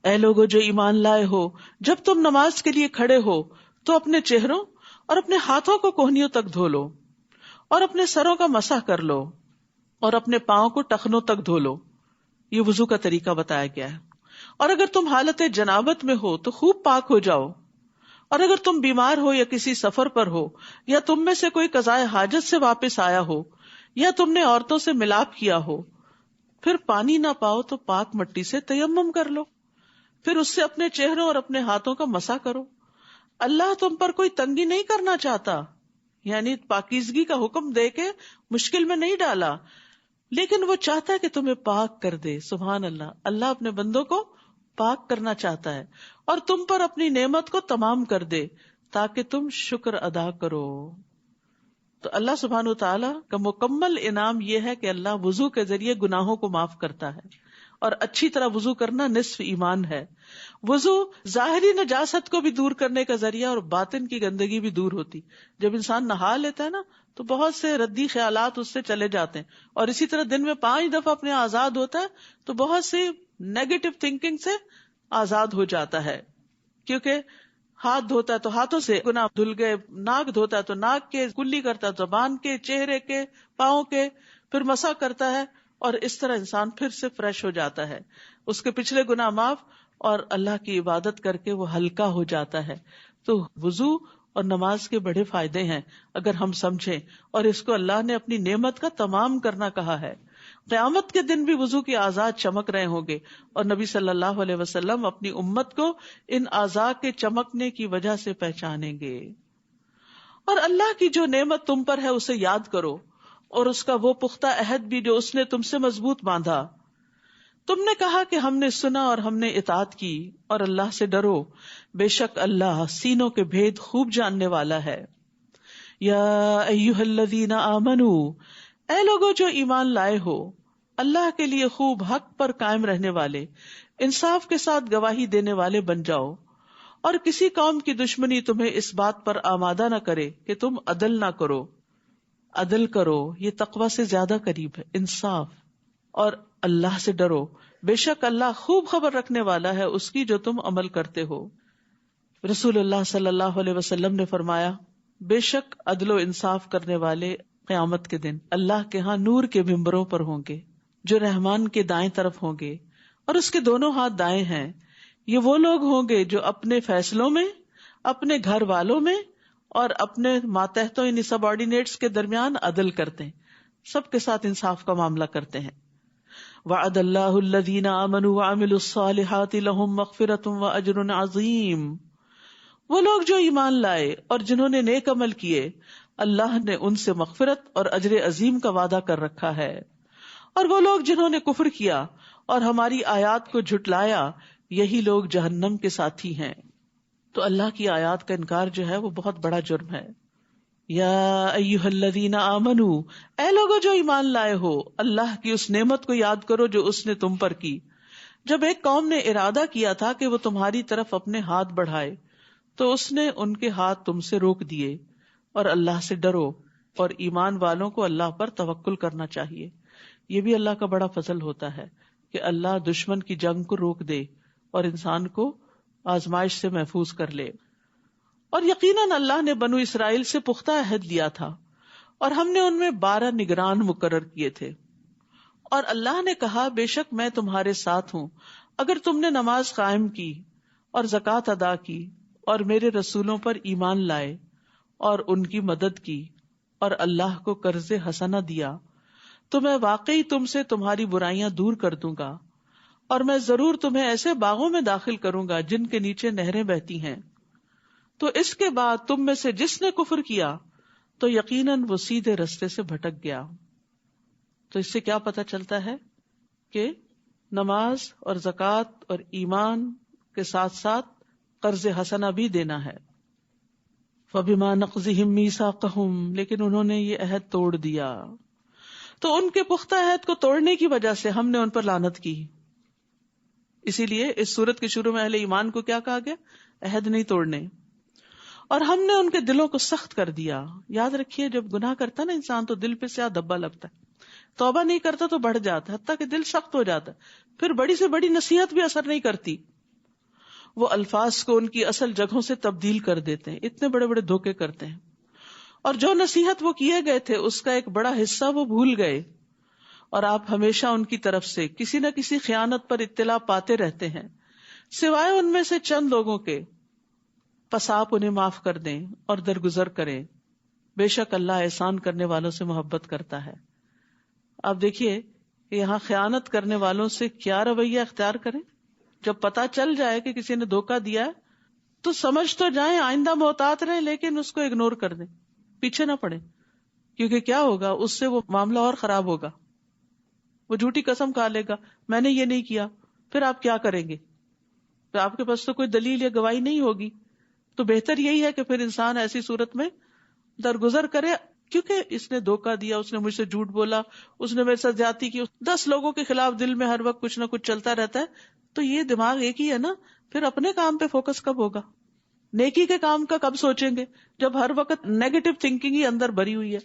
اے لوگو جو ایمان لائے ہو، جب تم نماز کے لیے کھڑے ہو تو اپنے چہروں اور اپنے ہاتھوں کو کوہنیوں تک دھو لو، اور اپنے سروں کا مسح کر لو، اور اپنے پاؤں کو ٹخنوں تک دھو لو. یہ وضو کا طریقہ بتایا گیا ہے. اور اگر تم حالت جنابت میں ہو تو خوب پاک ہو جاؤ، اور اگر تم بیمار ہو یا کسی سفر پر ہو، یا تم میں سے کوئی قضائے حاجت سے واپس آیا ہو، یا تم نے عورتوں سے ملاپ کیا ہو، پھر پانی نہ پاؤ تو پاک مٹی سے تیمم کر لو، پھر اس سے اپنے چہروں اور اپنے ہاتھوں کا مسح کرو. اللہ تم پر کوئی تنگی نہیں کرنا چاہتا، یعنی پاکیزگی کا حکم دے کے مشکل میں نہیں ڈالا، لیکن وہ چاہتا ہے کہ تمہیں پاک کر دے. سبحان اللہ، اللہ اپنے بندوں کو پاک کرنا چاہتا ہے اور تم پر اپنی نعمت کو تمام کر دے تاکہ تم شکر ادا کرو. تو اللہ سبحانہ و تعالی کا مکمل انعام یہ ہے کہ اللہ وضو کے ذریعے گناہوں کو معاف کرتا ہے، اور اچھی طرح وضو کرنا نصف ایمان ہے. وضو ظاہری نجاست کو بھی دور کرنے کا ذریعہ اور باطن کی گندگی بھی دور ہوتی. جب انسان نہا لیتا ہے نا تو بہت سے ردی خیالات اس سے چلے جاتے ہیں، اور اسی طرح دن میں 5 دفعہ اپنے آزاد ہوتا ہے تو بہت سی نیگیٹو تھنکنگ سے آزاد ہو جاتا ہے. کیونکہ ہاتھ دھوتا ہے تو ہاتھوں سے گناہ دھل گئے، ناک دھوتا ہے تو ناک کے، کلی کرتا ہے زبان کے، چہرے کے، پاؤں کے، پھر مسح کرتا ہے، اور اس طرح انسان پھر سے فریش ہو جاتا ہے، اس کے پچھلے گناہ معاف، اور اللہ کی عبادت کر کے وہ ہلکا ہو جاتا ہے. تو وضو اور نماز کے بڑے فائدے ہیں اگر ہم سمجھیں، اور اس کو اللہ نے اپنی نعمت کا تمام کرنا کہا ہے. قیامت کے دن بھی وضو کے اعضاء چمک رہے ہوں گے، اور نبی صلی اللہ علیہ وسلم اپنی امت کو ان اعضاء کے چمکنے کی وجہ سے پہچانیں گے. اور اللہ کی جو نعمت تم پر ہے اسے یاد کرو، اور اس کا وہ پختہ عہد بھی جو اس نے تم سے مضبوط باندھا. تم نے کہا کہ ہم نے سنا اور ہم نے اطاعت کی، اور اللہ سے ڈرو، بے شک اللہ سینوں کے بھید خوب جاننے والا ہے. یا ایھا الذین آمنوا، اے لوگو جو ایمان لائے ہو، اللہ کے لیے خوب حق پر قائم رہنے والے، انصاف کے ساتھ گواہی دینے والے بن جاؤ، اور کسی قوم کی دشمنی تمہیں اس بات پر آمادہ نہ کرے کہ تم عدل نہ کرو. عدل کرو، یہ تقوی سے زیادہ قریب ہے، انصاف. اور اللہ سے ڈرو، بے شک اللہ خوب خبر رکھنے والا ہے اس کی جو تم عمل کرتے ہو. رسول اللہ صلی اللہ علیہ وسلم نے فرمایا، بے شک عدل و انصاف کرنے والے قیامت کے دن اللہ کے ہاں نور کے ممبروں پر ہوں گے، جو رحمان کے دائیں طرف ہوں گے، اور اس کے دونوں ہاتھ دائیں ہیں. یہ وہ لوگ ہوں گے جو اپنے فیصلوں میں، اپنے گھر والوں میں، اور اپنے ماتحتوں یعنی سب آرڈینیٹس کے درمیان عدل کرتے ہیں، سب کے ساتھ انصاف کا معاملہ کرتے ہیں. وعد اللہ الذین آمنوا وعملوا الصالحات لہم مغفرۃ واجر عظیم. وہ لوگ جو ایمان لائے اور جنہوں نے نیک عمل کیے، اللہ نے ان سے مغفرت اور اجر عظیم کا وعدہ کر رکھا ہے. اور وہ لوگ جنہوں نے کفر کیا اور ہماری آیات کو جھٹلایا، یہی لوگ جہنم کے ساتھی ہیں. تو اللہ کی آیات کا انکار جو ہے وہ بہت بڑا جرم ہے. یا ایھا الذین آمنوا، اے لوگو جو ایمان لائے ہو، اللہ کی اس نعمت کو یاد کرو جو اس نے تم پر کی. جب ایک قوم نے ارادہ کیا تھا کہ وہ تمہاری طرف اپنے ہاتھ بڑھائے تو اس نے ان کے ہاتھ تم سے روک دیے. اور اللہ سے ڈرو، اور ایمان والوں کو اللہ پر توکل کرنا چاہیے. یہ بھی اللہ کا بڑا فضل ہوتا ہے کہ اللہ دشمن کی جنگ کو روک دے اور انسان کو آزمائش سے محفوظ کر لے. اور یقیناً اللہ نے بنو اسرائیل سے پختہ عہد لیا تھا، اور ہم نے ان میں 12 نگران مقرر کیے تھے. اور اللہ نے کہا، بے شک میں تمہارے ساتھ ہوں اگر تم نے نماز قائم کی اور زکوٰۃ ادا کی اور میرے رسولوں پر ایمان لائے اور ان کی مدد کی اور اللہ کو قرض حسنہ دیا، تو میں واقعی تم سے تمہاری برائیاں دور کر دوں گا، اور میں ضرور تمہیں ایسے باغوں میں داخل کروں گا جن کے نیچے نہریں بہتی ہیں. تو اس کے بعد تم میں سے جس نے کفر کیا تو یقیناً وہ سیدھے رستے سے بھٹک گیا. تو اس سے کیا پتہ چلتا ہے کہ نماز اور زکوٰۃ اور ایمان کے ساتھ ساتھ قرض حسنہ بھی دینا ہے. فَبِمَا نَقْضِهِمْ مِيثَاقَهُمْ، لیکن انہوں نے یہ عہد توڑ دیا، تو ان کے پختہ عہد کو توڑنے کی وجہ سے ہم نے ان پر لعنت کی. اسی لیے اس سورت کے شروع میں اہل ایمان کو کیا کہا گیا؟ عہد نہیں توڑنے. اور ہم نے ان کے دلوں کو سخت کر دیا. یاد رکھیے جب گناہ کرتا نا انسان تو دل پہ سیاہ دبا لگتا ہے، توبہ نہیں کرتا تو بڑھ جاتا ہے، حتیٰ کہ دل سخت ہو جاتا ہے، پھر بڑی سے بڑی نصیحت بھی اثر نہیں کرتی. وہ الفاظ کو ان کی اصل جگہوں سے تبدیل کر دیتے ہیں، اتنے بڑے بڑے دھوکے کرتے ہیں. اور جو نصیحت وہ کیے گئے تھے اس کا ایک بڑا حصہ وہ بھول گئے، اور آپ ہمیشہ ان کی طرف سے کسی نہ کسی خیانت پر اطلاع پاتے رہتے ہیں، سوائے ان میں سے چند لوگوں کے. پس آپ انہیں معاف کر دیں اور درگزر کریں، بے شک اللہ احسان کرنے والوں سے محبت کرتا ہے. آپ دیکھیے یہاں خیانت کرنے والوں سے کیا رویہ اختیار کریں. جب پتا چل جائے کہ کسی نے دھوکہ دیا ہے تو سمجھ تو جائیں، آئندہ محتاط رہیں، لیکن اس کو اگنور کر دیں، پیچھے نہ پڑے، کیونکہ کیا ہوگا اس سے وہ معاملہ اور خراب ہوگا. وہ جھوٹی قسم کھا لے گا میں نے یہ نہیں کیا، پھر آپ کیا کریں گے؟ تو آپ کے پاس تو کوئی دلیل یا گواہی نہیں ہوگی. تو بہتر یہی ہے کہ پھر انسان ایسی صورت میں درگزر کرے، کیونکہ اس نے دھوکہ دیا، اس نے مجھ سے جھوٹ بولا، اس نے میرے ساتھ زیادتی کی، 10 لوگوں کے خلاف دل میں ہر وقت کچھ نہ کچھ چلتا رہتا ہے. تو یہ دماغ ایک ہی ہے نا، پھر اپنے کام پہ فوکس کب ہوگا؟ نیکی کے کام کا کب سوچیں گے جب ہر وقت نیگیٹو تھنکنگ ہی اندر بھری ہوئی ہے؟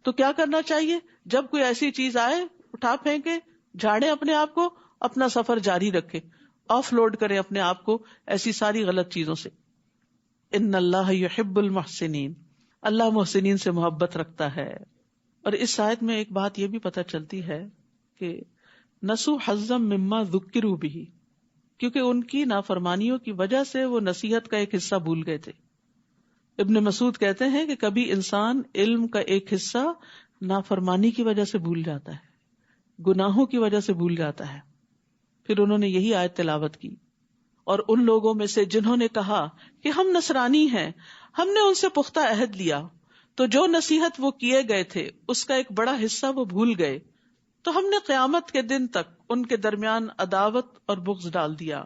تو کیا کرنا چاہیے؟ جب کوئی ایسی چیز آئے اٹھا پھینکے، جھاڑے اپنے آپ کو، اپنا سفر جاری رکھے، آف لوڈ کرے اپنے آپ کو ایسی ساری غلط چیزوں سے. ان اللہ یحب المحسنین، اللہ محسنین سے محبت رکھتا ہے. اور اس آیت میں ایک بات یہ بھی پتہ چلتی ہے کہ نسو حظم مما ذکروا بہ، کیونکہ ان کی نافرمانیوں کی وجہ سے وہ نصیحت کا ایک حصہ بھول گئے تھے. ابن مسعود کہتے ہیں کہ کبھی انسان علم کا ایک حصہ نافرمانی کی وجہ سے بھول جاتا ہے، گناہوں کی وجہ سے بھول جاتا ہے. پھر انہوں نے یہی آیت تلاوت کی. اور ان لوگوں میں سے جنہوں نے کہا کہ ہم نصرانی ہیں، ہم نے ان سے پختہ عہد لیا، تو جو نصیحت وہ کیے گئے تھے اس کا ایک بڑا حصہ وہ بھول گئے، تو ہم نے قیامت کے دن تک ان کے درمیان عداوت اور بغض ڈال دیا،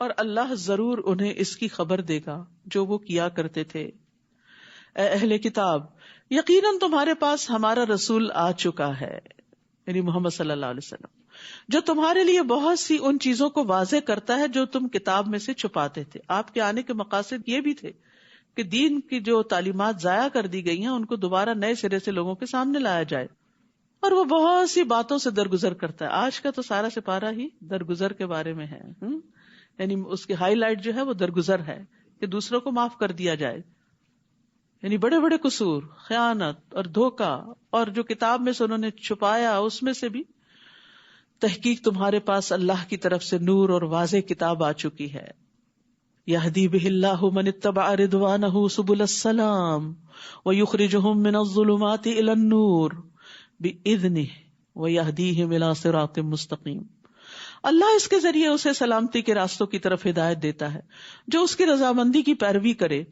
اور اللہ ضرور انہیں اس کی خبر دے گا جو وہ کیا کرتے تھے. اے اہل کتاب، یقیناً تمہارے پاس ہمارا رسول آ چکا ہے، یعنی محمد صلی اللہ علیہ وسلم، جو تمہارے لیے بہت سی ان چیزوں کو واضح کرتا ہے جو تم کتاب میں سے چھپاتے تھے. آپ کے آنے کے مقاصد یہ بھی تھے کہ دین کی جو تعلیمات ضائع کر دی گئی ہیں ان کو دوبارہ نئے سرے سے لوگوں کے سامنے لایا جائے. اور وہ بہت سی باتوں سے درگزر کرتا ہے. آج کا تو سارا سپارہ ہی درگزر کے بارے میں ہے، یعنی اس کی ہائی لائٹ جو ہے وہ درگزر ہے کہ دوسروں کو معاف کر دیا جائے. یعنی بڑے بڑے قصور، خیانت اور دھوکا اور جو کتاب میں سے انہوں نے چھپایا اس میں سے بھی. تحقیق تمہارے پاس اللہ کی طرف سے نور اور واضح کتاب آ چکی ہے. یہدی بہ اللہ من اتبع رضوانہ سبل السلام ویخرجہم من الظلمات الی النور بإذنہ ویہدیہم الی صراط مستقیم. اللہ اس کے ذریعے اسے سلامتی کے راستوں کی طرف ہدایت دیتا ہے جو اس کی رضامندی کی پیروی کرے،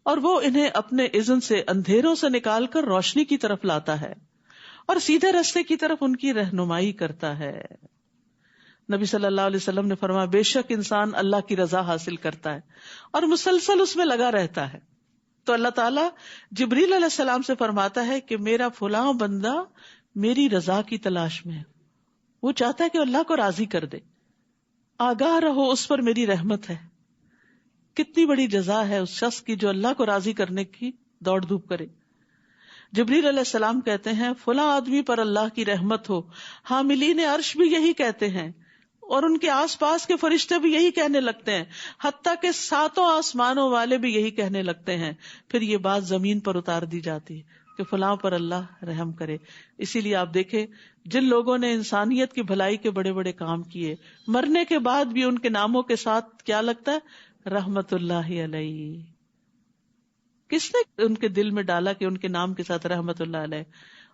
اور وہ انہیں اپنے اذن سے اندھیروں سے نکال کر روشنی کی طرف لاتا ہے اور سیدھے راستے کی طرف ان کی رہنمائی کرتا ہے. نبی صلی اللہ علیہ وسلم نے فرمایا بے شک انسان اللہ کی رضا حاصل کرتا ہے اور مسلسل اس میں لگا رہتا ہے تو اللہ تعالیٰ جبریل علیہ السلام سے فرماتا ہے کہ میرا فلاں بندہ میری رضا کی تلاش میں ہے، وہ چاہتا ہے کہ اللہ کو راضی کر دے، آگاہ رہو اس پر میری رحمت ہے. کتنی بڑی جزا ہے اس شخص کی جو اللہ کو راضی کرنے کی دوڑ دھوپ کرے. جبریل علیہ السلام کہتے ہیں فلاں آدمی پر اللہ کی رحمت ہو، حاملین عرش بھی یہی کہتے ہیں اور ان کے آس پاس کے فرشتے بھی یہی کہنے لگتے ہیں، حتیٰ کہ 7 آسمانوں والے بھی یہی کہنے لگتے ہیں. پھر یہ بات زمین پر اتار دی جاتی ہے کہ فلاں پر اللہ رحم کرے. اسی لیے آپ دیکھیں جن لوگوں نے انسانیت کی بھلائی کے بڑے بڑے کام کیے، مرنے کے بعد بھی ان کے ناموں کے ساتھ کیا لگتا ہے؟ رحمت اللہ علیہ. کس نے ان کے دل میں ڈالا کہ ان کے نام کے ساتھ رحمت اللہ علیہ؟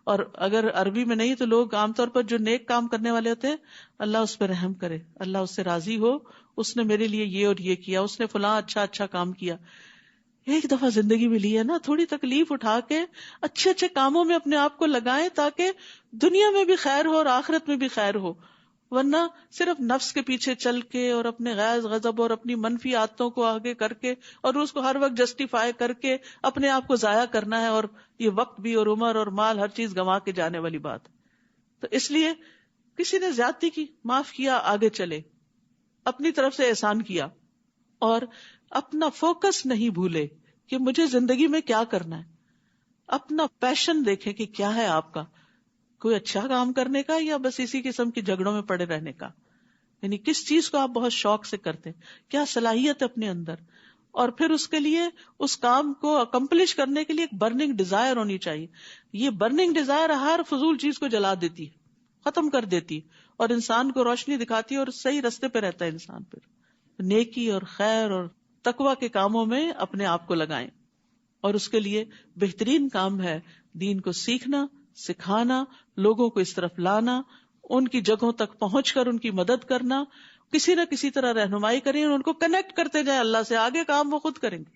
اور اگر عربی میں نہیں تو لوگ عام طور پر جو نیک کام کرنے والے ہوتے ہیں، اللہ اس پہ رحم کرے، اللہ اس سے راضی ہو، اس نے میرے لیے یہ اور یہ کیا، اس نے فلاں اچھا کام کیا. ایک دفعہ زندگی ملی ہے نا، تھوڑی تکلیف اٹھا کے اچھے اچھے کاموں میں اپنے آپ کو لگائیں تاکہ دنیا میں بھی خیر ہو اور آخرت میں بھی خیر ہو. ورنہ صرف نفس کے پیچھے چل کے اور اپنے غیظ غضب اور اپنی منفی عادتوں کو آگے کر کے اور اس کو ہر وقت جسٹیفائی کر کے اپنے آپ کو ضائع کرنا ہے، اور یہ وقت بھی اور عمر اور مال ہر چیز گنوا کے جانے والی بات. تو اس لیے کسی نے زیادتی کی، معاف کیا، آگے چلے، اپنی طرف سے احسان کیا اور اپنا فوکس نہیں بھولے کہ مجھے زندگی میں کیا کرنا ہے. اپنا پیشن دیکھیں کہ کیا ہے آپ کا، کوئی اچھا کام کرنے کا یا بس اسی قسم کی جھگڑوں میں پڑے رہنے کا. یعنی کس چیز کو آپ بہت شوق سے کرتے ہیں, کیا صلاحیت ہے اپنے اندر, اور پھر اس کے لیے اس کام کو اکمپلش کرنے کے لیے ایک برننگ ڈیزائر ہونی چاہیے. یہ برننگ ڈیزائر ہر فضول چیز کو جلا دیتی ہے, ختم کر دیتی, اور انسان کو روشنی دکھاتی ہے اور صحیح رستے پہ رہتا ہے انسان. پھر نیکی اور خیر اور تقوی کے کاموں میں اپنے آپ کو لگائیں, اور اس کے لیے بہترین کام ہے دین کو سیکھنا, سکھانا, لوگوں کو اس طرف لانا, ان کی جگہوں تک پہنچ کر ان کی مدد کرنا, کسی نہ کسی طرح رہنمائی کریں, ان کو کنیکٹ کرتے جائیں اللہ سے. آگے کام وہ خود کریں گے,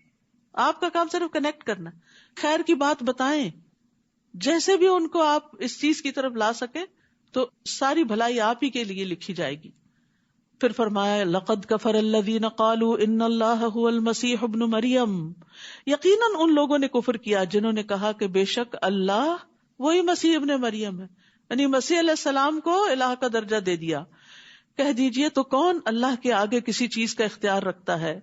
آپ کا کام صرف کنیکٹ کرنا, خیر کی بات بتائیں, جیسے بھی ان کو آپ اس چیز کی طرف لا سکیں تو ساری بھلائی آپ ہی کے لیے لکھی جائے گی. پھر فرمایا لقد کفر الذین قالوا ان اللہ هو المسیح ابن مریم, یقیناً ان لوگوں نے کفر کیا جنہوں نے کہا کہ بے شک اللہ وہی مسیح ابن مریم ہے, یعنی مسیح علیہ السلام کو الہ کا درجہ دے دیا. کہہ دیجئے تو کون اللہ کے آگے کسی چیز کا اختیار رکھتا ہے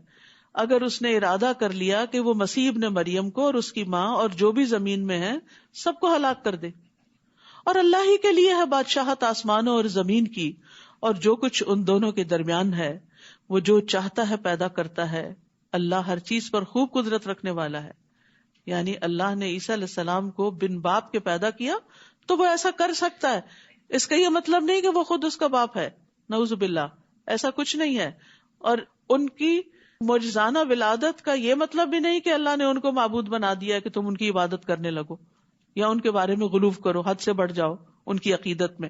اگر اس نے ارادہ کر لیا کہ وہ مسیح ابن مریم کو اور اس کی ماں اور جو بھی زمین میں ہے سب کو ہلاک کر دے. اور اللہ ہی کے لیے ہے بادشاہت آسمانوں اور زمین کی اور جو کچھ ان دونوں کے درمیان ہے, وہ جو چاہتا ہے پیدا کرتا ہے, اللہ ہر چیز پر خوب قدرت رکھنے والا ہے. یعنی اللہ نے عیسیٰ علیہ السلام کو بن باپ کے پیدا کیا تو وہ ایسا کر سکتا ہے. اس کا یہ مطلب نہیں کہ وہ خود اس کا باپ ہے, نعوذ باللہ, ایسا کچھ نہیں ہے. اور ان کی معجزانہ ولادت کا یہ مطلب بھی نہیں کہ اللہ نے ان کو معبود بنا دیا کہ تم ان کی عبادت کرنے لگو یا ان کے بارے میں غلو کرو, حد سے بڑھ جاؤ ان کی عقیدت میں.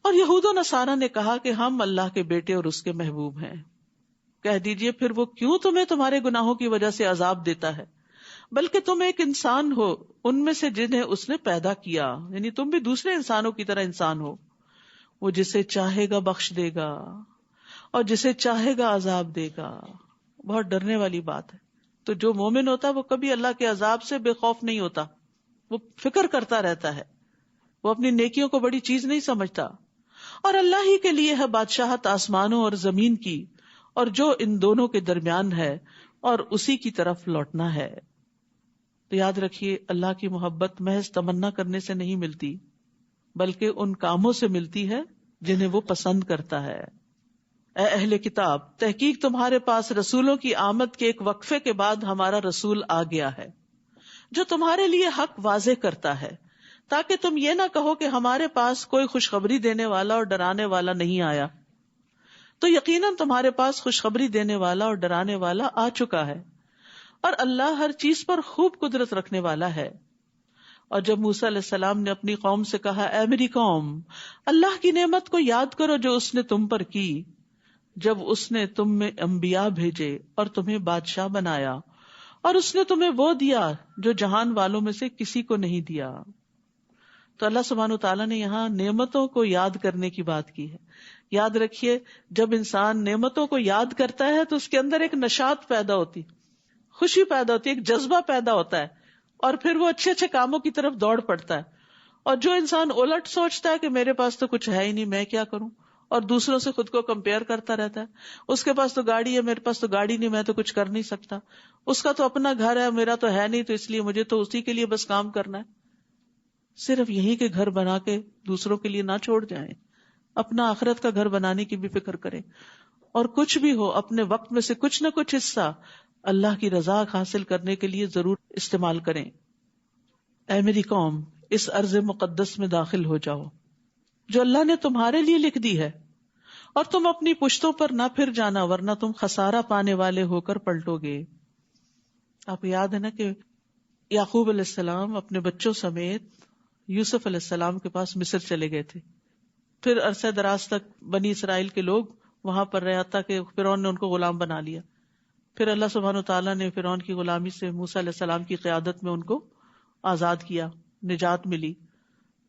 اور یہود و نصارہ نے کہا کہ ہم اللہ کے بیٹے اور اس کے محبوب ہیں. کہہ دیجئے پھر وہ کیوں تمہیں تمہارے گناہوں کی وجہ سے عذاب دیتا ہے, بلکہ تم ایک انسان ہو ان میں سے جنہیں اس نے پیدا کیا, یعنی تم بھی دوسرے انسانوں کی طرح انسان ہو. وہ جسے چاہے گا بخش دے گا اور جسے چاہے گا عذاب دے گا. بہت ڈرنے والی بات ہے. تو جو مومن ہوتا ہے وہ کبھی اللہ کے عذاب سے بے خوف نہیں ہوتا, وہ فکر کرتا رہتا ہے, وہ اپنی نیکیوں کو بڑی چیز نہیں سمجھتا. اور اللہ ہی کے لیے ہے بادشاہت آسمانوں اور زمین کی اور جو ان دونوں کے درمیان ہے, اور اسی کی طرف لوٹنا ہے. تو یاد رکھیے اللہ کی محبت محض تمنا کرنے سے نہیں ملتی, بلکہ ان کاموں سے ملتی ہے جنہیں وہ پسند کرتا ہے. اے اہل کتاب, تحقیق تمہارے پاس رسولوں کی آمد کے ایک وقفے کے بعد ہمارا رسول آ گیا ہے جو تمہارے لیے حق واضح کرتا ہے, تاکہ تم یہ نہ کہو کہ ہمارے پاس کوئی خوشخبری دینے والا اور ڈرانے والا نہیں آیا. تو یقیناً تمہارے پاس خوشخبری دینے والا اور ڈرانے والا آ چکا ہے, اور اللہ ہر چیز پر خوب قدرت رکھنے والا ہے. اور جب موسیٰ علیہ السلام نے اپنی قوم سے کہا, اے میری قوم, اللہ کی نعمت کو یاد کرو جو اس نے تم پر کی, جب اس نے تم میں انبیاء بھیجے اور تمہیں بادشاہ بنایا, اور اس نے تمہیں وہ دیا جو جہان والوں میں سے کسی کو نہیں دیا. تو اللہ سبحانہ وتعالیٰ نے یہاں نعمتوں کو یاد کرنے کی بات کی ہے. یاد رکھیے جب انسان نعمتوں کو یاد کرتا ہے تو اس کے اندر ایک نشاط پیدا ہوتی, خوشی پیدا ہوتی, ایک جذبہ پیدا ہوتا ہے, اور پھر وہ اچھے اچھے کاموں کی طرف دوڑ پڑتا ہے. اور جو انسان الٹ سوچتا ہے کہ میرے پاس تو کچھ ہے ہی نہیں, میں کیا کروں, اور دوسروں سے خود کو کمپیئر کرتا رہتا ہے, اس کے پاس تو گاڑی ہے, میرے پاس تو گاڑی نہیں, میں تو کچھ کر نہیں سکتا, اس کا تو اپنا گھر ہے, میرا تو ہے نہیں, تو اس لیے مجھے تو اسی کے لیے بس کام کرنا ہے. صرف یہیں کے گھر بنا کے دوسروں کے لیے نہ چھوڑ جائیں, اپنا آخرت کا گھر بنانے کی بھی فکر کریں, اور کچھ بھی ہو اپنے وقت میں سے کچھ نہ کچھ حصہ اللہ کی رضا حاصل کرنے کے لیے ضرور استعمال کریں. اے میری قوم, اس ارض مقدس میں داخل ہو جاؤ جو اللہ نے تمہارے لیے لکھ دی ہے, اور تم اپنی پشتوں پر نہ پھر جانا ورنہ تم خسارہ پانے والے ہو کر پلٹو گے. آپ کو یاد ہے نا کہ یعقوب علیہ السلام اپنے بچوں سمیت یوسف علیہ السلام کے پاس مصر چلے گئے تھے. پھر عرصہ دراز تک بنی اسرائیل کے لوگ وہاں پر رہا تھا کہ فرعون نے ان کو غلام بنا لیا. پھر اللہ سبحانہ وتعالیٰ نے فرعون کی غلامی سے موسیٰ علیہ السلام کی قیادت میں ان کو آزاد کیا, نجات ملی.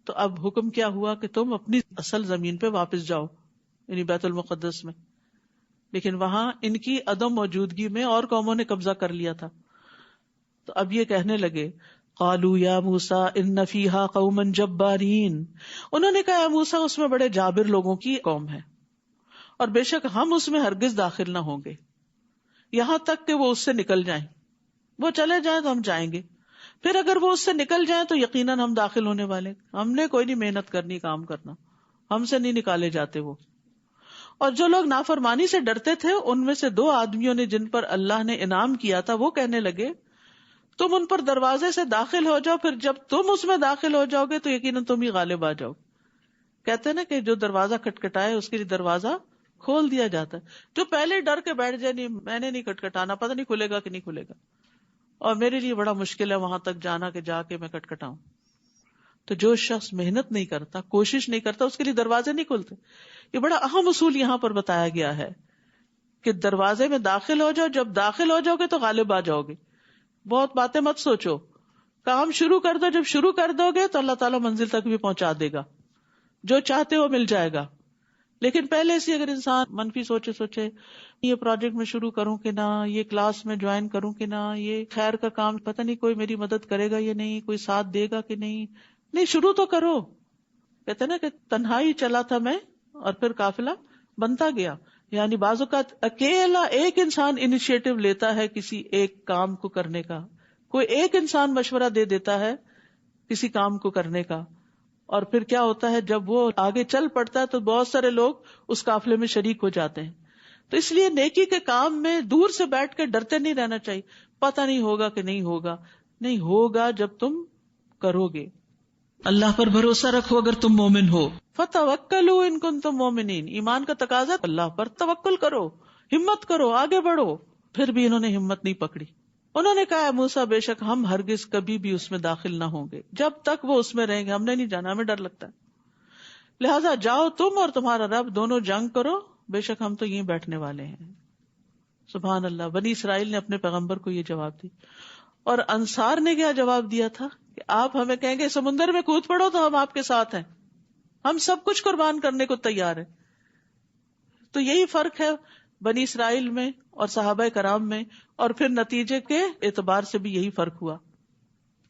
تو اب حکم کیا ہوا کہ تم اپنی اصل زمین پہ واپس جاؤ, یعنی بیت المقدس میں. لیکن وہاں ان کی عدم موجودگی میں اور قوموں نے قبضہ کر لیا تھا. تو اب یہ کہنے لگے, قالوا یا موسیٰ ان فیہا قوما جبارین, انہوں نے کہا, موسیٰ اس میں بڑے جابر لوگوں کی قوم ہے, اور بے شک ہم اس میں ہرگز داخل نہ ہوں گے یہاں تک کہ وہ اس سے نکل جائیں. وہ چلے جائیں تو ہم جائیں گے, پھر اگر وہ اس سے نکل جائیں تو یقیناً ہم داخل ہونے والے. ہم نے کوئی نہیں محنت کرنی, کام کرنا, ہم سے نہیں نکالے جاتے وہ. اور جو لوگ نافرمانی سے ڈرتے تھے ان میں سے 2 آدمیوں نے جن پر اللہ نے انعام کیا تھا وہ کہنے لگے تم ان پر دروازے سے داخل ہو جاؤ، پھر جب تم اس میں داخل ہو جاؤ گے تو یقیناً تم ہی غالب آ جاؤ. کہتے ہیں نا کہ جو دروازہ کھٹکھٹائے اس کے لیے دروازہ کھول دیا جاتا ہے. جو پہلے ڈر کے بیٹھ جائے نہیں میں نے نہیں کھٹکھٹانا، پتہ نہیں کھلے گا کہ نہیں کھلے گا، اور میرے لیے بڑا مشکل ہے وہاں تک جانا کہ جا کے میں کھٹکھٹاؤں. تو جو شخص محنت نہیں کرتا، کوشش نہیں کرتا، اس کے لیے دروازے نہیں کھلتے. یہ بڑا اہم اصول یہاں پر بتایا گیا ہے کہ دروازے میں داخل ہو جاؤ، جب داخل ہو جاؤ گے تو غالب آ جاؤ گے. بہت باتیں مت سوچو، کام شروع کر دو، جب شروع کر دو گے تو اللہ تعالیٰ منزل تک بھی پہنچا دے گا، جو چاہتے ہو مل جائے گا. لیکن پہلے سے اگر انسان منفی سوچے یہ پروجیکٹ میں شروع کروں کہ نہ، یہ کلاس میں جوائن کروں کہ نہ، یہ خیر کا کام پتہ نہیں کوئی میری مدد کرے گا یا نہیں، کوئی ساتھ دے گا کہ نہیں شروع تو کرو. کہتے نا کہ تنہائی چلا تھا میں اور پھر قافلہ بنتا گیا. یعنی بعض اوقات اکیلا ایک انسان انیشیٹو لیتا ہے کسی ایک کام کو کرنے کا، کوئی ایک انسان مشورہ دے دیتا ہے کسی کام کو کرنے کا، اور پھر کیا ہوتا ہے جب وہ آگے چل پڑتا ہے تو بہت سارے لوگ اس قافلے میں شریک ہو جاتے ہیں. تو اس لیے نیکی کے کام میں دور سے بیٹھ کے ڈرتے نہیں رہنا چاہیے، پتہ نہیں ہوگا کہ نہیں ہوگا. نہیں ہوگا جب تم کرو گے. اللہ پر بھروسہ رکھو اگر تم مومن ہو. فَتَوَكَّلُوا إِن كُنتُم مُؤْمِنِينَ. ایمان کا تقاضا اللہ پر توکل کرو، ہمت کرو، آگے بڑھو. پھر بھی انہوں نے ہمت نہیں پکڑی. انہوں نے کہا موسیٰ بے شک ہم ہرگز کبھی بھی اس میں داخل نہ ہوں گے جب تک وہ اس میں رہیں گے، ہم نے نہیں جانا، ہمیں ڈر لگتا ہے. لہٰذا جاؤ تم اور تمہارا رب دونوں جنگ کرو، بے شک ہم تو یہیں بیٹھنے والے ہیں. سبحان اللہ. بنی اسرائیل نے اپنے پیغمبر کو یہ جواب دی. اور انصار نے کیا جواب دیا تھا کہ آپ ہمیں کہیں گے سمندر میں کود پڑو تو ہم آپ کے ساتھ ہیں، ہم سب کچھ قربان کرنے کو تیار ہیں. تو یہی فرق ہے بنی اسرائیل میں اور صحابہ کرام میں، اور پھر نتیجے کے اعتبار سے بھی یہی فرق ہوا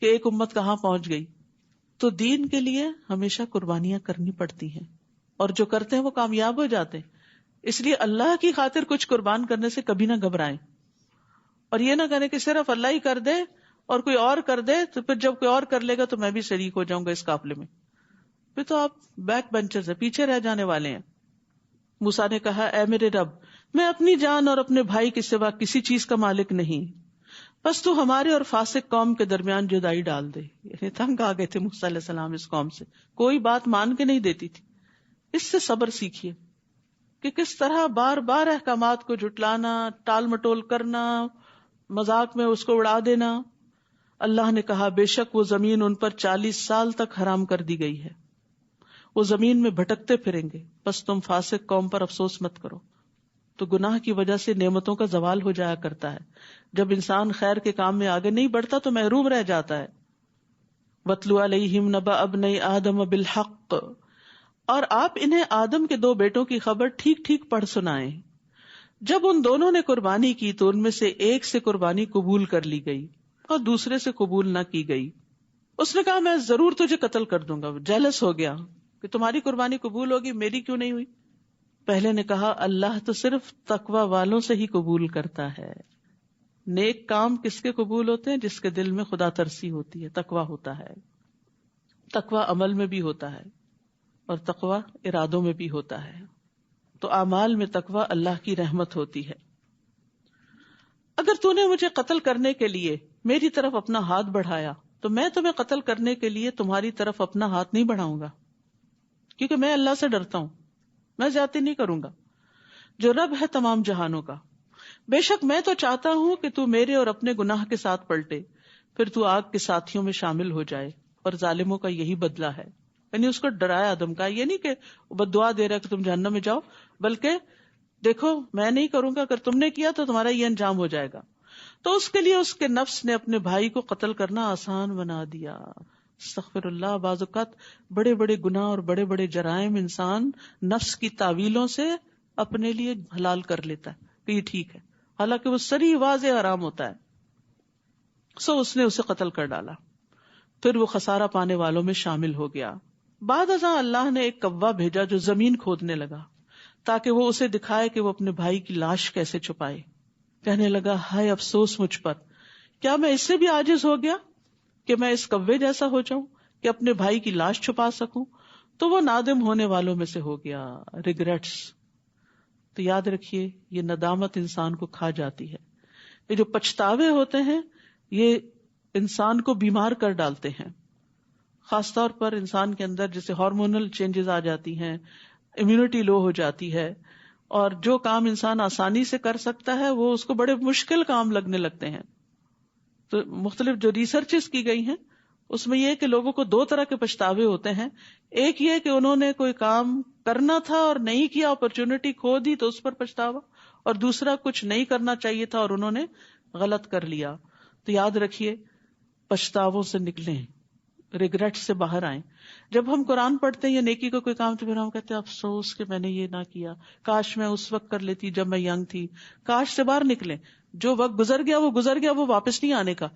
کہ ایک امت کہاں پہنچ گئی. تو دین کے لیے ہمیشہ قربانیاں کرنی پڑتی ہیں، اور جو کرتے ہیں وہ کامیاب ہو جاتے ہیں. اس لیے اللہ کی خاطر کچھ قربان کرنے سے کبھی نہ گھبرائیں، اور یہ نہ کریں کہ صرف اللہ ہی کر دے اور کوئی اور کر دے تو پھر جب کوئی اور کر لے گا تو میں بھی شریک ہو جاؤں گا اس قافلے میں. پھر تو آپ بیک بینچرز ہیں، پیچھے رہ جانے والے ہیں. موسیٰ نے کہا اے میرے رب، میں اپنی جان اور اپنے بھائی کے سوا کسی چیز کا مالک نہیں، بس تو ہمارے اور فاسق قوم کے درمیان جدائی ڈال دے. یعنی تنگ آ گئے تھے موسیٰ علیہ السلام اس قوم سے، کوئی بات مان کے نہیں دیتی تھی. اس سے صبر سیکھیے کہ کس طرح بار بار احکامات کو جھٹلانا، ٹال مٹول کرنا، مذاق میں اس کو اڑا دینا. اللہ نے کہا بے شک وہ زمین ان پر 40 سال تک حرام کر دی گئی ہے، وہ زمین میں بھٹکتے پھریں گے، بس تم فاسق قوم پر افسوس مت کرو. تو گناہ کی وجہ سے نعمتوں کا زوال ہو جایا کرتا ہے. جب انسان خیر کے کام میں آگے نہیں بڑھتا تو محروم رہ جاتا ہے. وَاتْلُ عَلَيْهِمْ نَبَأَ ابْنَيْ آدَمَ بِالْحَقِّ. اور آپ انہیں آدم کے 2 بیٹوں کی خبر ٹھیک ٹھیک پڑھ سنائیں. جب ان دونوں نے قربانی کی تو ان میں سے ایک سے قربانی قبول کر لی گئی اور دوسرے سے قبول نہ کی گئی. اس نے کہا میں ضرور تجھے قتل کر دوں گا. جیلس ہو گیا کہ تمہاری قربانی قبول ہوگی، میری کیوں نہیں ہوئی. پہلے نے کہا اللہ تو صرف تقوی والوں سے ہی قبول کرتا ہے. نیک کام کس کے قبول ہوتے ہیں؟ جس کے دل میں خدا ترسی ہوتی ہے، تقوی ہوتا ہے. تقوی عمل میں بھی ہوتا ہے اور تقوی ارادوں میں بھی ہوتا ہے. تو اعمال میں تقوی اللہ کی رحمت ہوتی ہے. اگر تو نے مجھے قتل کرنے کے لیے میری طرف اپنا ہاتھ بڑھایا تو میں تمہیں قتل کرنے کے لیے تمہاری طرف اپنا ہاتھ نہیں بڑھاؤں گا، کیونکہ میں اللہ سے ڈرتا ہوں، میں زیادتی نہیں کروں گا جو رب ہے تمام جہانوں کا. بے شک میں تو چاہتا ہوں کہ تو میرے اور اپنے گناہ کے ساتھ پلٹے، پھر تو آگ کے ساتھیوں میں شامل ہو جائے، اور ظالموں کا یہی بدلہ ہے. یعنی اس کو ڈرایا دھمکایا، یہ نہیں کہ بد دعا دے رہا کہ تم جہنم میں جاؤ، بلکہ دیکھو میں نہیں کروں گا، اگر تم نے کیا تو تمہارا یہ انجام ہو جائے گا. تو اس کے لیے اس کے نفس نے اپنے بھائی کو قتل کرنا آسان بنا دیا. استغفر اللہ. بعض اوقات بڑے بڑے گناہ اور بڑے بڑے جرائم انسان نفس کی تعویلوں سے اپنے لیے حلال کر لیتا ہے کہ یہ ٹھیک ہے، حالانکہ وہ سری واضح حرام ہوتا ہے. سو اس نے اسے قتل کر ڈالا، پھر وہ خسارہ پانے والوں میں شامل ہو گیا. بعد ازاں اللہ نے ایک کوا بھیجا جو زمین کھودنے لگا تاکہ وہ اسے دکھائے کہ وہ اپنے بھائی کی لاش کیسے چھپائے. کہنے لگا ہائے افسوس مجھ پر، کیا میں اس سے بھی عاجز ہو گیا کہ میں اس کوے جیسا ہو جاؤں کہ اپنے بھائی کی لاش چھپا سکوں. تو وہ نادم ہونے والوں میں سے ہو گیا. ریگریٹس. تو یاد رکھیے یہ ندامت انسان کو کھا جاتی ہے. یہ جو پچھتاوے ہوتے ہیں یہ انسان کو بیمار کر ڈالتے ہیں، خاص طور پر انسان کے اندر جیسے ہارمونل چینجز آ جاتی ہیں، امیونٹی لو ہو جاتی ہے، اور جو کام انسان آسانی سے کر سکتا ہے وہ اس کو بڑے مشکل کام لگنے لگتے ہیں. تو مختلف جو ریسرچز کی گئی ہیں اس میں یہ کہ لوگوں کو دو طرح کے پچھتاوے ہوتے ہیں. ایک یہ کہ انہوں نے کوئی کام کرنا تھا اور نہیں کیا، اپرچونٹی کھو دی تو اس پر پچھتاوا، اور دوسرا کچھ نہیں کرنا چاہیے تھا اور انہوں نے غلط کر لیا. تو یاد رکھیے پچھتاووں سے نکلیں، ریگریٹ سے باہر آئیں. جب ہم قرآن پڑھتے ہیں یا نیکی کو کوئی کام تو پھر ہم کہتے ہیں افسوس کہ میں نے یہ نہ کیا، کاش میں اس وقت کر لیتی جب میں ینگ تھی. کاش سے باہر نکلیں. جو وقت گزر گیا وہ گزر گیا، وہ واپس نہیں آنے کا.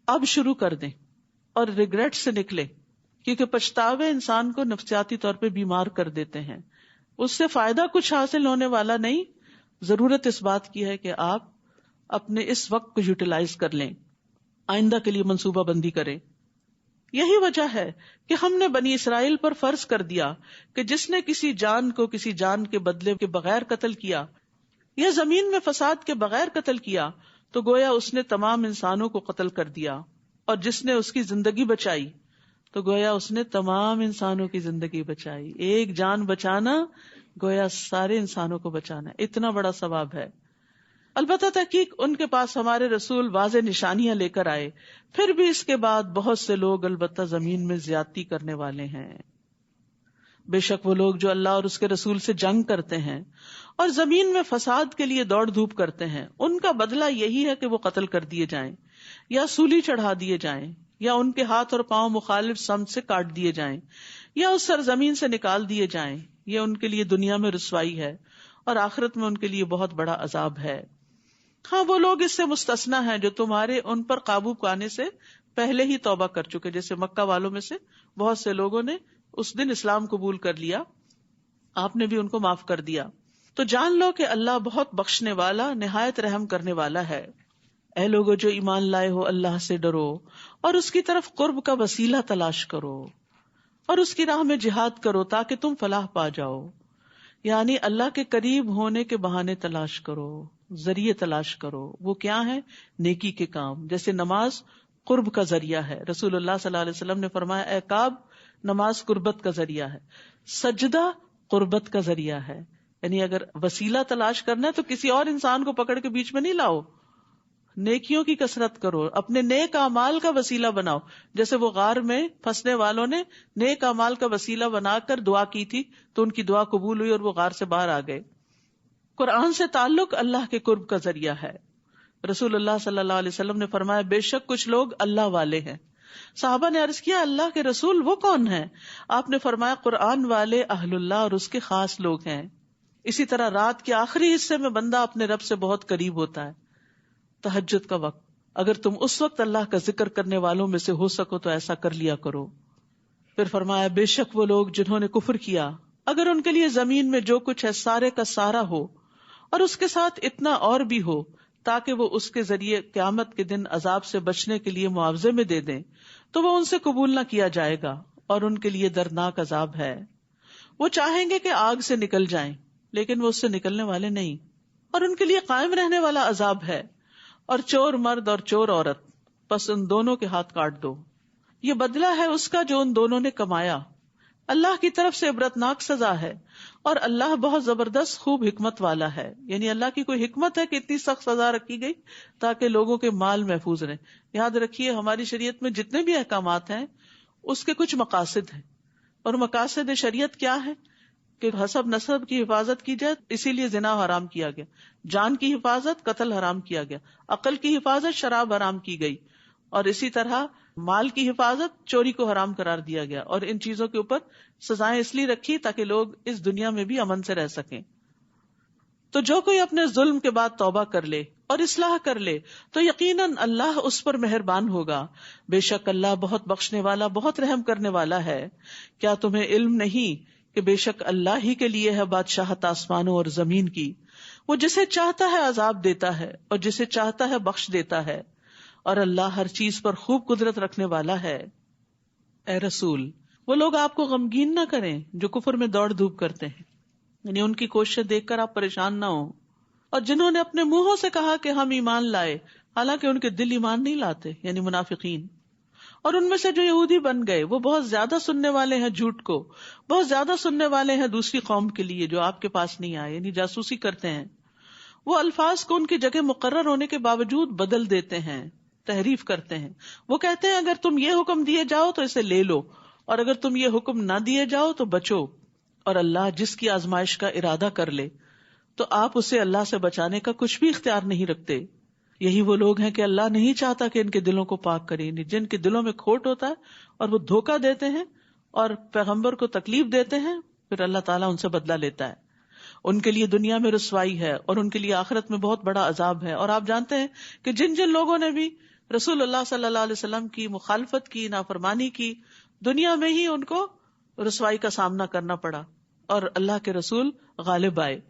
اب شروع کر دیں اور ریگریٹ سے نکلیں، کیونکہ پچھتاوے انسان کو نفسیاتی طور پہ بیمار کر دیتے ہیں. اس سے فائدہ کچھ حاصل ہونے والا نہیں. ضرورت اس بات کی ہے کہ آپ اپنے اس وقت کو یوٹیلائز کر لیں، آئندہ کے لیے منصوبہ بندی کریں. یہی وجہ ہے کہ ہم نے بنی اسرائیل پر فرض کر دیا کہ جس نے کسی جان کو کسی جان کے بدلے کے بغیر قتل کیا یا زمین میں فساد کے بغیر قتل کیا تو گویا اس نے تمام انسانوں کو قتل کر دیا، اور جس نے اس کی زندگی بچائی تو گویا اس نے تمام انسانوں کی زندگی بچائی. ایک جان بچانا گویا سارے انسانوں کو بچانا. اتنا بڑا ثواب ہے. البتہ تحقیق ان کے پاس ہمارے رسول واضح نشانیاں لے کر آئے، پھر بھی اس کے بعد بہت سے لوگ البتہ زمین میں زیادتی کرنے والے ہیں. بے شک وہ لوگ جو اللہ اور اس کے رسول سے جنگ کرتے ہیں اور زمین میں فساد کے لیے دوڑ دھوپ کرتے ہیں، ان کا بدلہ یہی ہے کہ وہ قتل کر دیے جائیں یا سولی چڑھا دیے جائیں یا ان کے ہاتھ اور پاؤں مخالف سمت سے کاٹ دیے جائیں یا اس سرزمین سے نکال دیے جائیں. یہ ان کے لیے دنیا میں رسوائی ہے اور آخرت میں ان کے لیے بہت بڑا عذاب ہے. ہاں وہ لوگ اس سے مستثنا ہیں جو تمہارے ان پر قابو پانے سے پہلے ہی توبہ کر چکے، جیسے مکہ والوں میں سے بہت سے لوگوں نے اس دن اسلام قبول کر لیا، آپ نے بھی ان کو معاف کر دیا. تو جان لو کہ اللہ بہت بخشنے والا نہایت رحم کرنے والا ہے. اے لوگو جو ایمان لائے ہو اللہ سے ڈرو اور اس کی طرف قرب کا وسیلہ تلاش کرو اور اس کی راہ میں جہاد کرو تاکہ تم فلاح پا جاؤ. یعنی اللہ کے قریب ہونے کے بہانے تلاش کرو، ذریعے تلاش کرو. وہ کیا ہے؟ نیکی کے کام. جیسے نماز قرب کا ذریعہ ہے، رسول اللہ صلی اللہ علیہ وسلم نے فرمایا اے کعب نماز قربت کا ذریعہ ہے، سجدہ قربت کا ذریعہ ہے. یعنی اگر وسیلہ تلاش کرنا ہے تو کسی اور انسان کو پکڑ کے بیچ میں نہیں لاؤ، نیکیوں کی کثرت کرو، اپنے نیک اعمال کا وسیلہ بناؤ. جیسے وہ غار میں پھنسنے والوں نے نیک اعمال کا وسیلہ بنا کر دعا کی تھی تو ان کی دعا قبول ہوئی اور وہ غار سے باہر آ گئے. قرآن سے تعلق اللہ کے قرب کا ذریعہ ہے. رسول اللہ صلی اللہ علیہ وسلم نے فرمایا بے شک کچھ لوگ اللہ والے ہیں. صحابہ نے عرض کیا اللہ کے رسول وہ کون ہیں؟ آپ نے فرمایا قرآن والے اہل اللہ اور اس کے خاص لوگ ہیں. اسی طرح رات کے آخری حصے میں بندہ اپنے رب سے بہت قریب ہوتا ہے. تہجد کا وقت، اگر تم اس وقت اللہ کا ذکر کرنے والوں میں سے ہو سکو تو ایسا کر لیا کرو. پھر فرمایا بے شک وہ لوگ جنہوں نے کفر کیا اگر ان کے لیے زمین میں جو کچھ ہے سارے کا سارا ہو اور اس کے ساتھ اتنا اور بھی ہو تاکہ وہ اس کے ذریعے قیامت کے دن عذاب سے بچنے کے لیے معاوضے میں دے دیں تو وہ ان سے قبول نہ کیا جائے گا اور ان کے لیے دردناک عذاب ہے. وہ چاہیں گے کہ آگ سے نکل جائیں لیکن وہ اس سے نکلنے والے نہیں، اور ان کے لیے قائم رہنے والا عذاب ہے. اور چور مرد اور چور عورت، بس ان دونوں کے ہاتھ کاٹ دو. یہ بدلہ ہے اس کا جو ان دونوں نے کمایا. اللہ کی طرف سے عبرتناک سزا ہے اور اللہ بہت زبردست خوب حکمت والا ہے. یعنی اللہ کی کوئی حکمت ہے کہ اتنی سخت سزا رکھی گئی تاکہ لوگوں کے مال محفوظ رہیں. یاد رکھیے ہماری شریعت میں جتنے بھی احکامات ہیں اس کے کچھ مقاصد ہیں، اور مقاصد شریعت کیا ہے کہ حسب نسب کی حفاظت کی جائے، اسی لیے زنا حرام کیا گیا، جان کی حفاظت قتل حرام کیا گیا، عقل کی حفاظت شراب حرام کی گئی، اور اسی طرح مال کی حفاظت چوری کو حرام قرار دیا گیا. اور ان چیزوں کے اوپر سزائیں اس لیے رکھی تاکہ لوگ اس دنیا میں بھی امن سے رہ سکیں. تو جو کوئی اپنے ظلم کے بعد توبہ کر لے اور اصلاح کر لے تو یقیناً اللہ اس پر مہربان ہوگا. بے شک اللہ بہت بخشنے والا بہت رحم کرنے والا ہے. کیا تمہیں علم نہیں کہ بے شک اللہ ہی کے لیے ہے بادشاہت آسمانوں اور زمین کی؟ وہ جسے چاہتا ہے عذاب دیتا ہے اور جسے چاہتا ہے بخش دیتا ہے، اور اللہ ہر چیز پر خوب قدرت رکھنے والا ہے. اے رسول وہ لوگ آپ کو غمگین نہ کریں جو کفر میں دوڑ دھوپ کرتے ہیں، یعنی ان کی کوششیں دیکھ کر آپ پریشان نہ ہوں. اور جنہوں نے اپنے منہوں سے کہا کہ ہم ایمان لائے، حالانکہ ان کے دل ایمان نہیں لاتے، یعنی منافقین. اور ان میں سے جو یہودی بن گئے وہ بہت زیادہ سننے والے ہیں جھوٹ کو، بہت زیادہ سننے والے ہیں دوسری قوم کے لیے جو آپ کے پاس نہیں آئے، یعنی جاسوسی کرتے ہیں. وہ الفاظ کو ان کی جگہ مقرر ہونے کے باوجود بدل دیتے ہیں، تحریف کرتے ہیں. وہ کہتے ہیں اگر تم یہ حکم دیے جاؤ تو اسے لے لو، اور اگر تم یہ حکم نہ دیے جاؤ تو بچو. اور اللہ جس کی آزمائش کا ارادہ کر لے تو آپ اسے اللہ سے بچانے کا کچھ بھی اختیار نہیں رکھتے. یہی وہ لوگ ہیں کہ اللہ نہیں چاہتا کہ ان کے دلوں کو پاک کرے، جن کے دلوں میں کھوٹ ہوتا ہے اور وہ دھوکہ دیتے ہیں اور پیغمبر کو تکلیف دیتے ہیں، پھر اللہ تعالیٰ ان سے بدلہ لیتا ہے. ان کے لیے دنیا میں رسوائی ہے اور ان کے لیے آخرت میں بہت بڑا عذاب ہے. اور آپ جانتے ہیں کہ جن جن لوگوں نے بھی رسول اللہ صلی اللہ علیہ وسلم کی مخالفت کی، نافرمانی کی، دنیا میں ہی ان کو رسوائی کا سامنا کرنا پڑا اور اللہ کے رسول غالب آئے.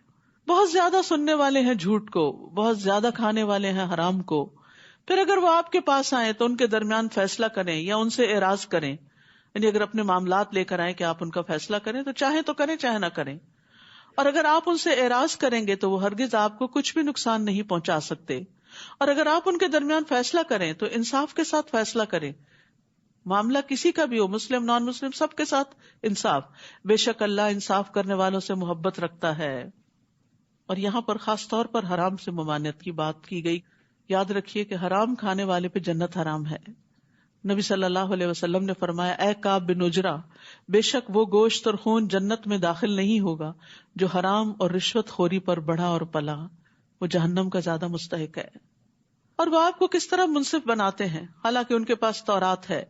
بہت زیادہ سننے والے ہیں جھوٹ کو، بہت زیادہ کھانے والے ہیں حرام کو. پھر اگر وہ آپ کے پاس آئیں تو ان کے درمیان فیصلہ کریں یا ان سے اعراض کریں، یعنی اگر اپنے معاملات لے کر آئیں کہ آپ ان کا فیصلہ کریں تو چاہیں تو کریں چاہے نہ کریں. اور اگر آپ ان سے اعراض کریں گے تو وہ ہرگز آپ کو کچھ بھی نقصان نہیں پہنچا سکتے. اور اگر آپ ان کے درمیان فیصلہ کریں تو انصاف کے ساتھ فیصلہ کریں. معاملہ کسی کا بھی ہو، مسلم نان مسلم، سب کے ساتھ انصاف. بے شک اللہ انصاف کرنے والوں سے محبت رکھتا ہے. اور یہاں پر خاص طور پر حرام سے ممانعت کی بات کی گئی. یاد رکھیے کہ حرام کھانے والے پہ جنت حرام ہے. نبی صلی اللہ علیہ وسلم نے فرمایا، اے کعب بن عجرہ، بے شک وہ گوشت اور خون جنت میں داخل نہیں ہوگا جو حرام اور رشوت خوری پر بڑھا اور پلا، وہ جہنم کا زیادہ مستحق ہے. اور وہ آپ کو کس طرح منصف بناتے ہیں حالانکہ ان کے پاس تورات ہے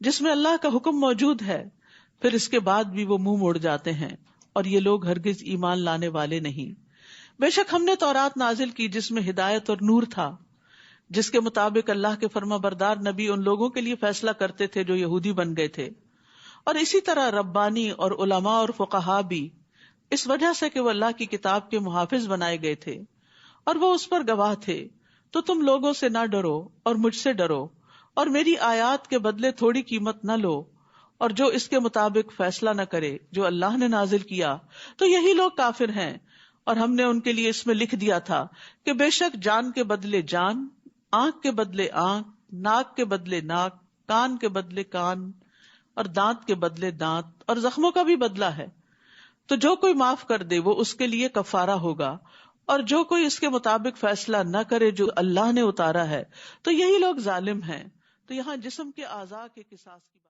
جس میں اللہ کا حکم موجود ہے، پھر اس کے بعد بھی وہ منہ موڑ جاتے ہیں، اور یہ لوگ ہرگز ایمان لانے والے نہیں. بے شک ہم نے تورات نازل کی جس میں ہدایت اور نور تھا، جس کے مطابق اللہ کے فرما بردار نبی ان لوگوں کے لیے فیصلہ کرتے تھے جو یہودی بن گئے تھے. اور اسی طرح ربانی اور علماء اور فقہا بھی اس وجہ سے کہ وہ اللہ کی کتاب کے محافظ بنائے گئے تھے اور وہ اس پر گواہ تھے. تو تم لوگوں سے نہ ڈرو اور مجھ سے ڈرو، اور میری آیات کے بدلے تھوڑی قیمت نہ لو، اور جو اس کے مطابق فیصلہ نہ کرے جو اللہ نے نازل کیا تو یہی لوگ کافر ہیں. اور ہم نے ان کے لیے اس میں لکھ دیا تھا کہ بے شک جان کے بدلے جان، آنکھ کے بدلے آنکھ، ناک کے بدلے ناک، کان کے بدلے کان، اور دانت کے بدلے دانت، اور زخموں کا بھی بدلہ ہے. تو جو کوئی معاف کر دے وہ اس کے لیے کفارہ ہوگا، اور جو کوئی اس کے مطابق فیصلہ نہ کرے جو اللہ نے اتارا ہے تو یہی لوگ ظالم ہیں. تو یہاں جسم کے اعضاء کے قصاص کی بات